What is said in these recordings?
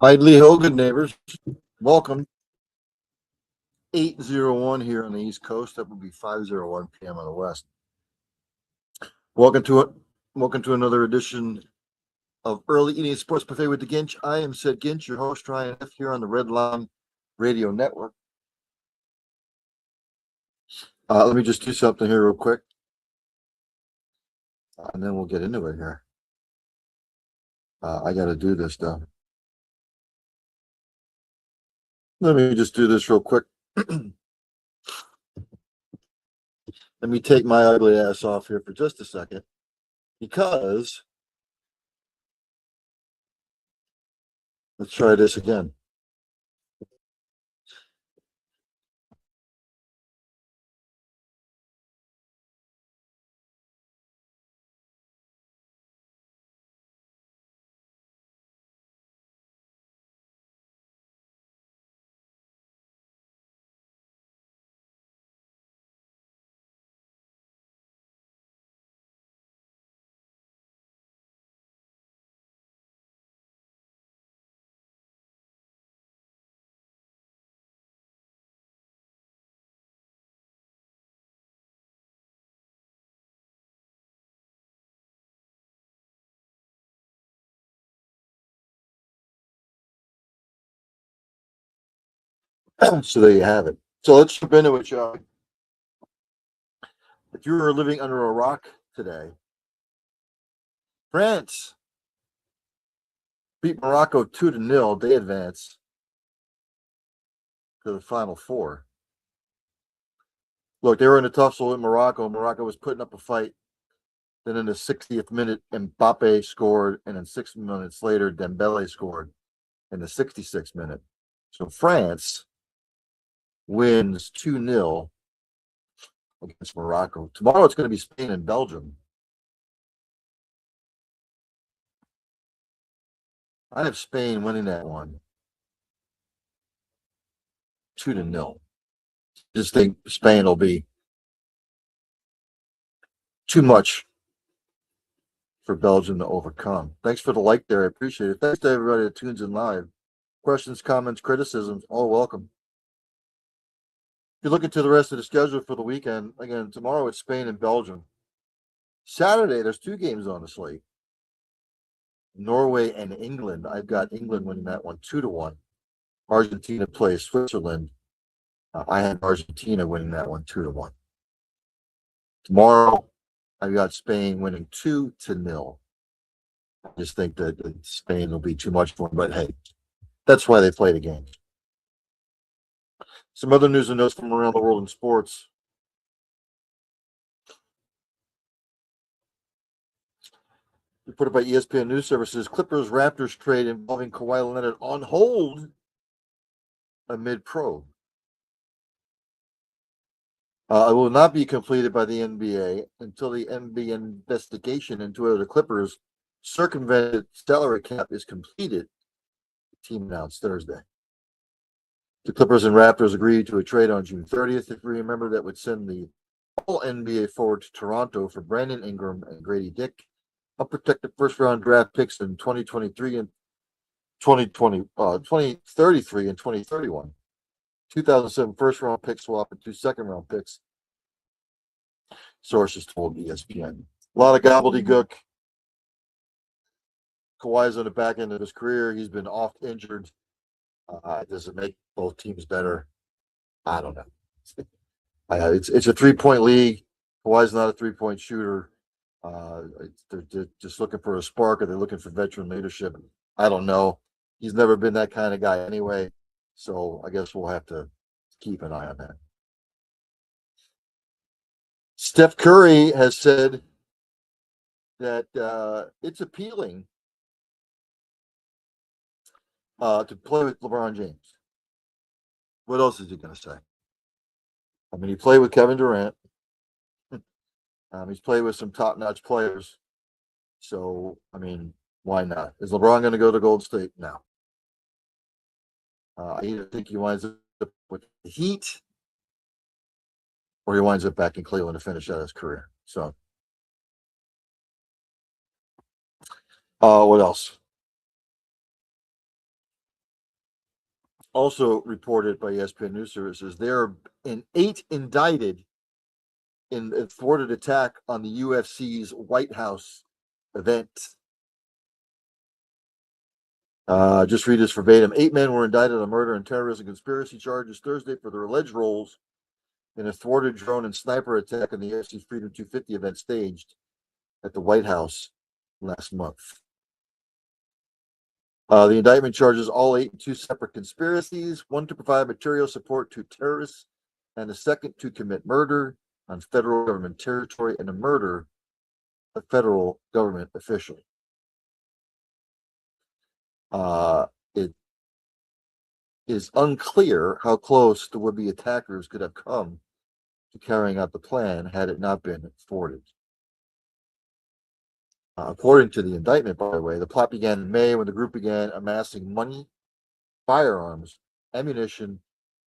Hi, Lee Hogan, neighbors. Welcome. 8:01 here on the East Coast. That would be 5:01 p.m. on the West. Welcome to it. Welcome to another edition of Early Eating Sports Buffet with the Ginch. I am Sid Ginch, your host, Ryan F. here on the Red Line Radio Network. Let me just do something here real quick, and then we'll get into it here. I got to do this though. Let me just do this real quick. Let me take my ugly ass off here for just a second, because let's try this again. So there you have it. So let's jump into it, y'all. If you were living under a rock today, France beat Morocco 2-0. They advance to the Final Four. Look, they were in a tussle with Morocco. Morocco was putting up a fight. Then in the 60th minute, Mbappe scored, and then 6 minutes later, Dembele scored in the 66th minute. So France wins 2-0 against Morocco. Tomorrow it's going to be Spain and Belgium. I have Spain winning that one 2-0. Just think Spain will be too much for Belgium to overcome. Thanks for the like there. I appreciate it. Thanks to everybody that tunes in live. Questions, comments, criticisms, all welcome. If you're looking to the rest of the schedule for the weekend, again, tomorrow it's Spain and Belgium. Saturday, there's 2 games on the slate. Norway and England. I've got England winning that one 2-1. Argentina plays Switzerland. I had Argentina winning that one 2-1. Tomorrow, I've got Spain winning 2-0. I just think that Spain will be too much for them, but hey, that's why they play the game. Some other news and notes from around the world in sports. Reported by ESPN News Services, Clippers-Raptors trade involving Kawhi Leonard on hold amid probe. It will not be completed by the NBA until the NBA investigation into whether the Clippers circumvented salary cap is completed, the team announced Thursday. The Clippers and Raptors agreed to a trade on June 30th, if you remember, that would send the All-NBA forward to Toronto for Brandon Ingram and Grady Dick, unprotected first-round draft picks in 2023 and 2033 and 2031. 2007 first-round pick swap and 2 second-round picks, sources told ESPN. A lot of gobbledygook. Kawhi's on the back end of his career. He's been oft injured. Does it make both teams better? I don't know. It's a 3-point league. Kawhi's not a 3-point shooter. They're just looking for a spark. Are they looking for veteran leadership? I don't know. He's never been that kind of guy anyway. So I guess we'll have to keep an eye on that. Steph Curry has said that it's appealing to play with LeBron James. What else is he going to say? I mean, he played with Kevin Durant. He's played with some top-notch players. So, I mean, why not? Is LeBron going to go to Golden State? No. I either think he winds up with the Heat or he winds up back in Cleveland to finish out his career. So, what else? Also reported by ESPN News Services, there are 8 indicted in a thwarted attack on the UFC's White House event. Just read this verbatim. 8 men were indicted on murder and terrorism conspiracy charges Thursday for their alleged roles in a thwarted drone and sniper attack on the UFC Freedom 250 event staged at the White House last month. The indictment charges all 8 in 2 separate conspiracies, one to provide material support to terrorists, and the second to commit murder on federal government territory and a murder of federal government official. It is unclear how close the would-be attackers could have come to carrying out the plan had it not been thwarted. According to the indictment, by the way, the plot began in May when the group began amassing money, firearms, ammunition,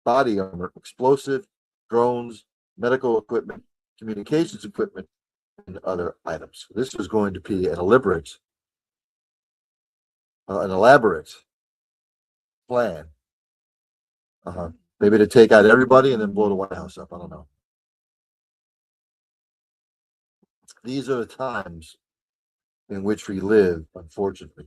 body armor, explosive, drones, medical equipment, communications equipment, and other items. This was going to be an elaborate plan. Maybe to take out everybody and then blow the White House up. I don't know. These are the times in which we live, unfortunately.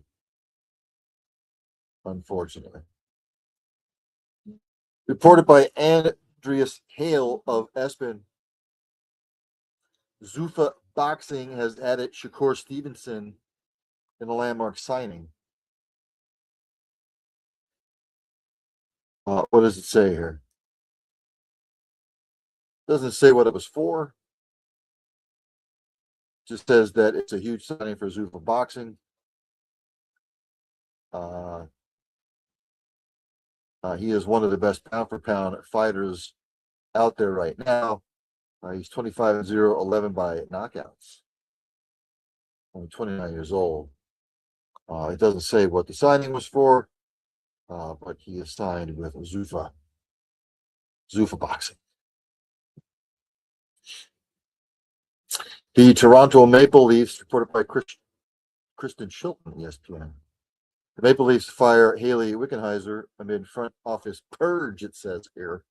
Reported by Andreas Hale of Espen, Zuffa Boxing has added Shakur Stevenson in a landmark signing. What does it say here? Doesn't say what it was for. Just says that it's a huge signing for Zuffa Boxing. He is one of the best pound-for-pound fighters out there right now. He's 25-0, 11 by knockouts. Only 29 years old. It doesn't say what the signing was for, but he is signed with Zuffa Boxing. The Toronto Maple Leafs, reported by Kristen Shilton, ESPN. The Maple Leafs fire Haley Wickenheiser amid front office purge, it says here.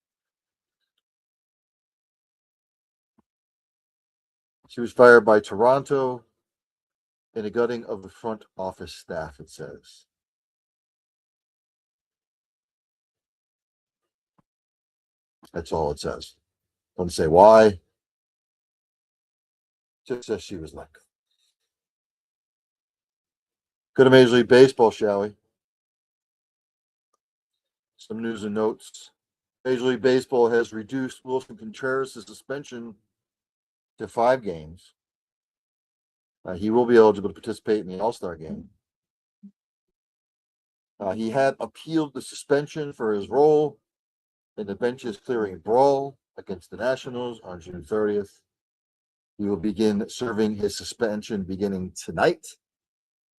She was fired by Toronto in a gutting of the front office staff, it says. That's all it says. Doesn't say why. Just says she was let go. Go to Major League Baseball, shall we? Some news and notes. Major League Baseball has reduced Wilson Contreras' suspension to 5 games. He will be eligible to participate in the All-Star game. He had appealed the suspension for his role in the benches clearing brawl against the Nationals on June 30th. He will begin serving his suspension beginning tonight,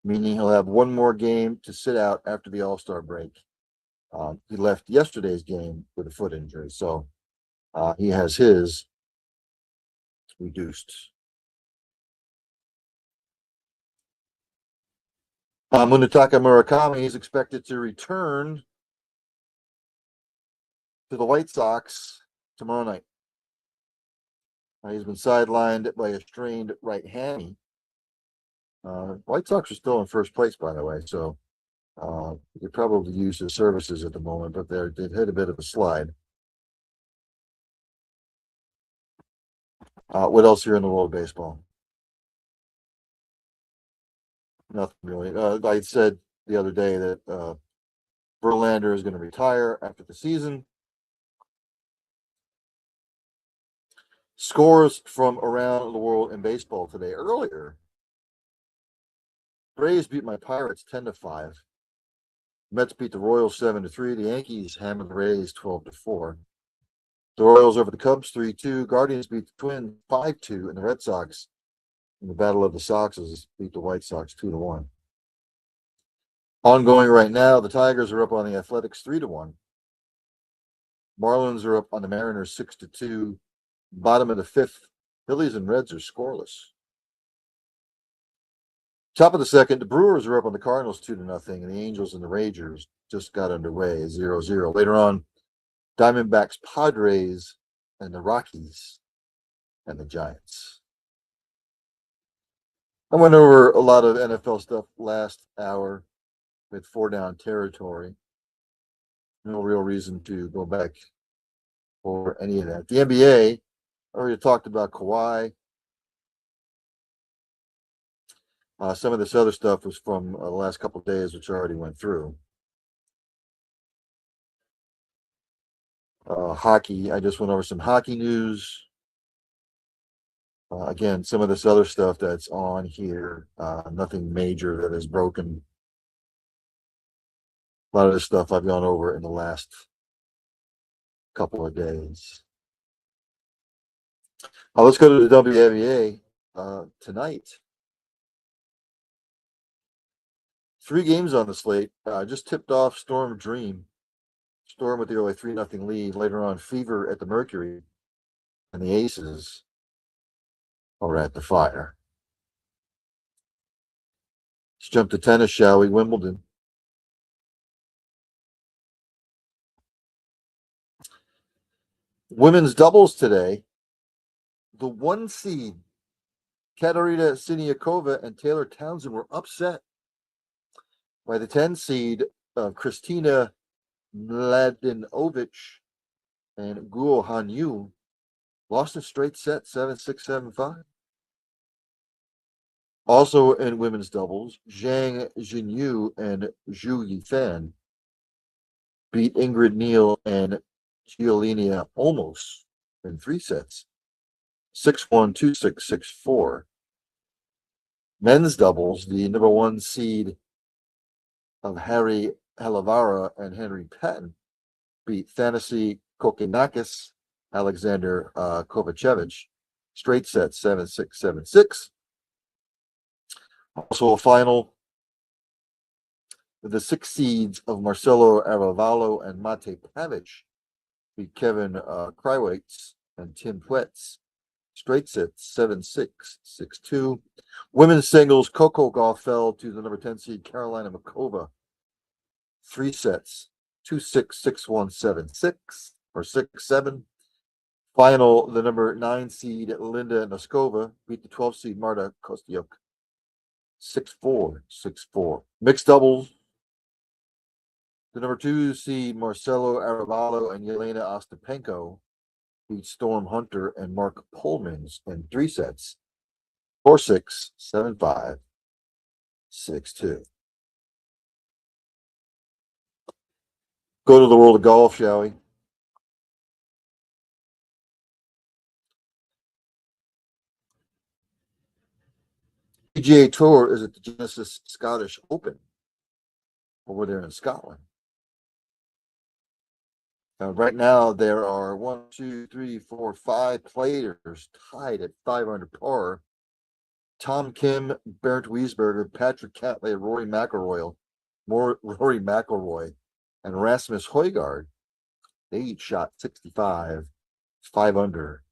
meaning he'll have one more game to sit out after the All-Star break. He left yesterday's game with a foot injury, so he has his reduced. Munetaka Murakami is expected to return to the White Sox tomorrow night. He's been sidelined by a strained right hammy. White Sox are still in first place, by the way, so you could probably use his services at the moment, but they've hit a bit of a slide. What else here in the world of baseball? Nothing really. I said the other day that Verlander is going to retire after the season. Scores from around the world in baseball today. Earlier, Braves beat my Pirates 10-5. Mets beat the Royals 7-3. The Yankees hammered the Rays 12-4. The Royals over the Cubs 3-2. Guardians beat the Twins 5-2, and the Red Sox in the Battle of the Soxes beat the White Sox 2-1. Ongoing right now, the Tigers are up on the Athletics 3-1. Marlins are up on the Mariners 6-2. Bottom of the 5th, Phillies and Reds are scoreless. Top of the second, the Brewers are up on the Cardinals 2-0, and the Angels and the Rangers just got underway 0-0. Later on, Diamondbacks, Padres, and the Rockies and the Giants. I went over a lot of NFL stuff last hour with 4-down territory. No real reason to go back for any of that. The NBA, I already talked about Kawhi. Some of this other stuff was from the last couple of days, which I already went through. Hockey, I just went over some hockey news. Again, some of this other stuff that's on here, nothing major that is broken. A lot of this stuff I've gone over in the last couple of days. Let's go to the WNBA tonight. 3 games on the slate. Just tipped off Storm Dream. Storm with the early 3-0 lead. Later on, Fever at the Mercury. And the Aces are at the Fire. Let's jump to tennis, shall we? Wimbledon. Women's doubles today. The 1 seed, Katarina Siniakova and Taylor Townsend, were upset by the 10 seed Kristina Mladenovic and Guo Hanyu. Lost in straight set, 7-6, 7-5. Also in women's doubles, Zhang Jinyu and Zhu Yifan beat Ingrid Neal and Giolina Olmos in 3 sets, 6-1, 2-6, 6-4. Men's doubles, the number 1 seed of Harry Halavara and Henry Patton beat Thanasi Kokinakis, Alexander Kovacevic, straight set, 7-6, 7-6. Also a final, the 6 seeds of Marcelo Arevalo and Mate Pavic beat Kevin Kreiwitz and Tim Pwetz, straight sets, 7-6, 6-2. Women's singles, Coco Gauff fell to the number 10 seed Carolina Makova, 3 sets, 2-6, 6-1, 7-6, or 6-7. Final, the number 9 seed Linda Noskova beat the 12 seed Marta Kostyuk, 6-4, 6-4. Mixed doubles, the number 2 seed Marcelo Arevalo and Yelena Ostapenko beat Storm Hunter and Mark Polmans in 3 sets, 4-6, 7-5, 6-2. Go to the world of golf, shall we? PGA Tour is at the Genesis Scottish Open over there in Scotland. Right now, there are 1, 2, 3, 4, 5 players tied at 5 under par. Tom Kim, Bernd Wiesberger, Patrick Cantlay, Rory McIlroy, and Rasmus Højgaard. They each shot 65, 5 under.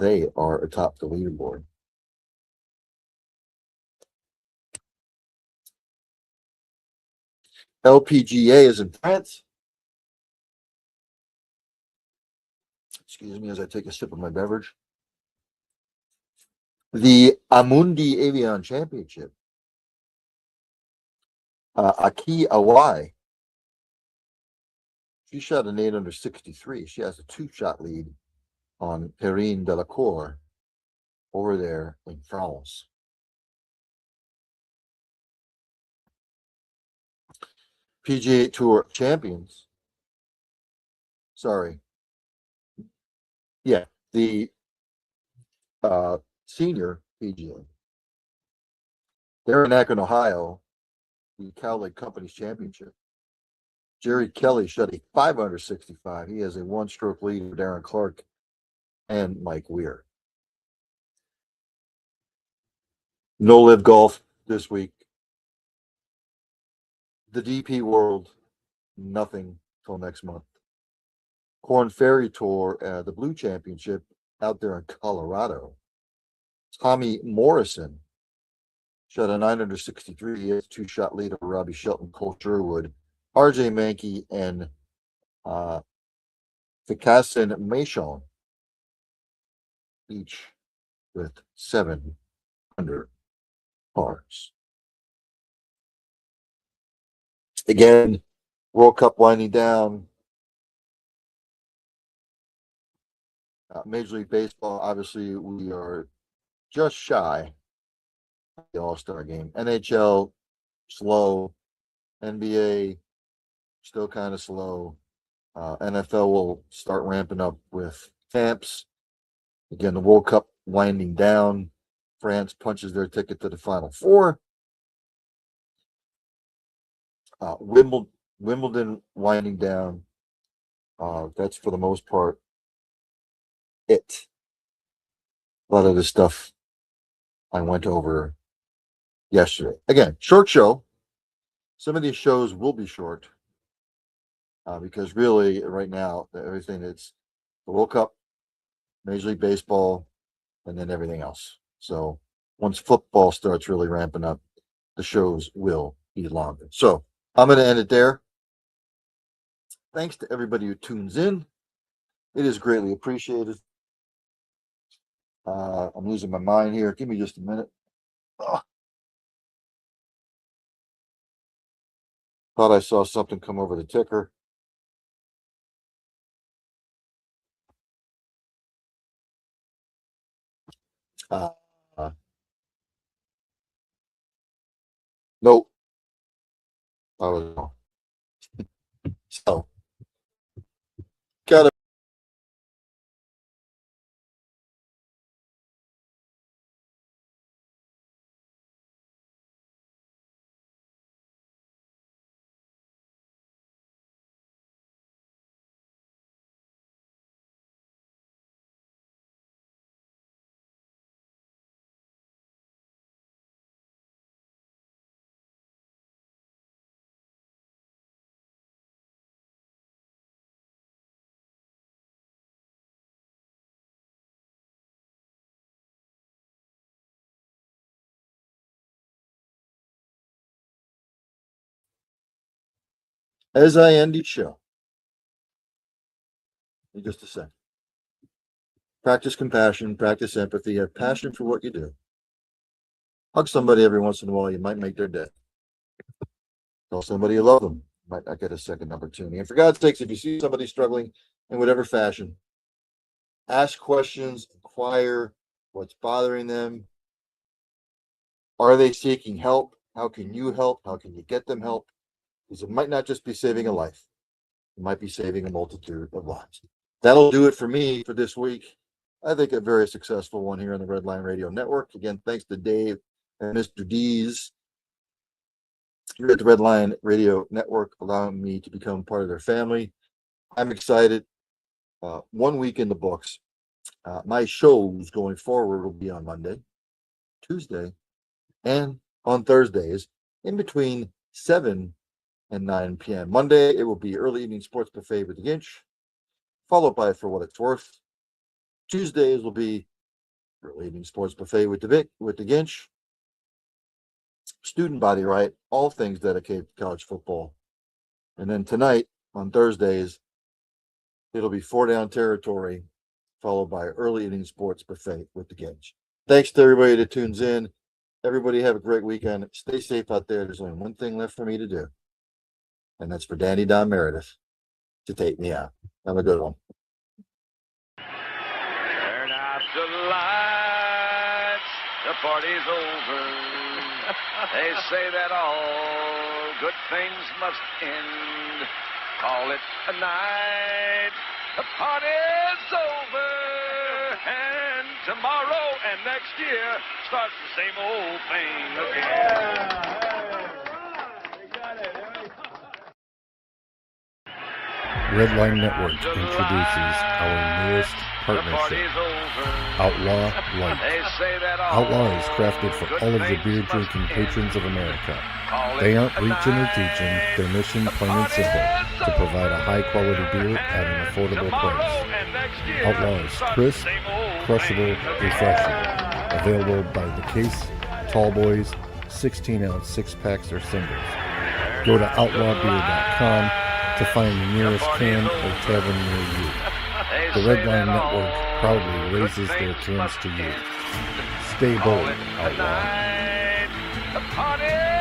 They are atop the leaderboard. LPGA is in France. Excuse me as I take a sip of my beverage. The Amundi Avion Championship. Aki Awai. She shot an 8 under 63. She has a 2-shot lead on Perrine Delacour over there in France. PGA Tour champions. Sorry. Yeah, the senior PGA. They're in Akron, Ohio, the Cowlick Companies Championship. Jerry Kelly shot a 5 under 65. He has a 1-stroke lead over Darren Clark and Mike Weir. No live golf this week. The DP World, nothing till next month. Corn Ferry Tour, the Blue Championship out there in Colorado. Tommy Morrison shot a 963. He has a 2-shot lead over Robbie Shelton, Cole Sherwood, RJ Mankey, and Fikassin Mashon, each with 700 pars. Again, World Cup winding down. Major League Baseball, obviously, we are just shy of the All-Star game. NHL, slow. NBA, still kind of slow. NFL will start ramping up with camps. Again, the World Cup winding down. France punches their ticket to the Final Four. Wimbledon winding down. That's for the most part it. A lot of the stuff I went over yesterday. Again, short show. Some of these shows will be short because really right now, everything it's the World Cup, Major League Baseball, and then everything else. So once football starts really ramping up, the shows will be longer. So I'm going to end it there. Thanks to everybody who tunes in. It is greatly appreciated. I'm losing my mind here. Give me just a minute. Oh. Thought I saw something come over the ticker. Nope. I was wrong. So, got as I end each show, in just a second. Practice compassion, practice empathy, have passion for what you do. Hug somebody every once in a while, you might make their day. Tell somebody you love them, might not get a second opportunity. And for God's sakes, if you see somebody struggling in whatever fashion, ask questions, inquire what's bothering them. Are they seeking help? How can you help? How can you get them help? Because it might not just be saving a life. It might be saving a multitude of lives. That'll do it for me for this week. I think a very successful one here on the Red Line Radio Network. Again, thanks to Dave and Mr. D's here at the Red Line Radio Network, allowing me to become part of their family. I'm excited. 1 week in the books. My shows going forward will be on Monday, Tuesday, and on Thursdays in between 7 and 9 p.m. Monday, it will be early evening sports buffet with the Ginch, followed by For What It's Worth. Tuesdays will be early evening sports buffet with the Ginch, Student Body Right, all things dedicated to college football. And then tonight, on Thursdays, it'll be 4 Down Territory, followed by early evening sports buffet with the Ginch. Thanks to everybody that tunes in. Everybody have a great weekend. Stay safe out there. There's only one thing left for me to do, and that's for Danny Don Meredith to take me out. Have a good one. Turn out the lights. The party's over. They say that all good things must end. Call it a night. The party's over. And tomorrow and next year starts the same old thing again. Redline Network introduces our newest partnership, Outlaw Light. Outlaw is crafted for all of the beer-drinking patrons of America. They aren't preaching or teaching. Their mission, plain and simple, to provide a high-quality beer at an affordable price. Outlaw is crisp, crushable, refreshing. Available by the case, tall boys, 16-ounce six-packs or singles. Go to outlawbeer.com to find the nearest can or tavern near you. The Redline Network proudly raises their cans to you. Stay bold, outlaw. The party